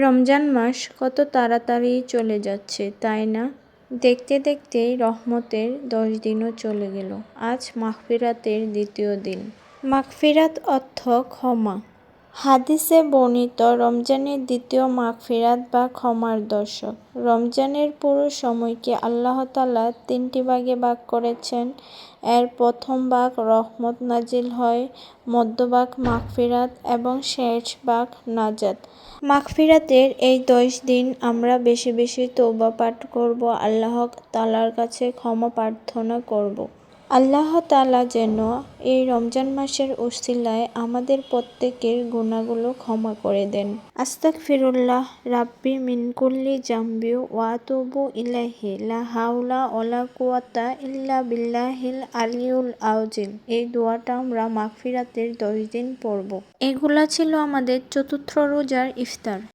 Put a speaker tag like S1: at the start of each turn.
S1: রমজান মাস কত তাড়াতাড়ি চলে যাচ্ছে, তাই না? দেখতে দেখতেই রহমতের 10 দিনও চলে গেল। আজ মাগফিরাতের দ্বিতীয় দিন। মাগফিরাত অর্থ ক্ষমা। হাদিসে বর্ণিত রমজানের দ্বিতীয় মাগফিরাত বা ক্ষমার দশক। রমজানের পুরো সময়কে আল্লাহ তাআলা 3টি ভাগে ভাগ করেছেন। এর প্রথম ভাগ রহমত নাজিল হয়, মধ্যভাগ মাগফিরাত এবং শেষ ভাগ নাজাত। মাগফিরাতের এই 10 দিন আমরা বেশি বেশি তওবা পাঠ করব, আল্লাহ তাআলার কাছে ক্ষমা প্রার্থনা করব। আল্লাহ তাআলা যেন এই রমজান মাসের উসিলায় আমাদের প্রত্যেকের গুনাহগুলো ক্ষমা করে দেন। আস্তাগফিরুল্লাহ রাব্বি মিন কুল্লি যামবি ওয়া আতুবু ইলাইহি লা হাওলা ওয়ালা কুওয়াতা ইল্লা বিল্লাহিল আলিয়্যুল আযীম। এই দোয়াটা আমরা মাগফিরাতের 10 দিন পড়ব। এগুলা ছিল আমাদের চতুর্থ রোজার ইফতার।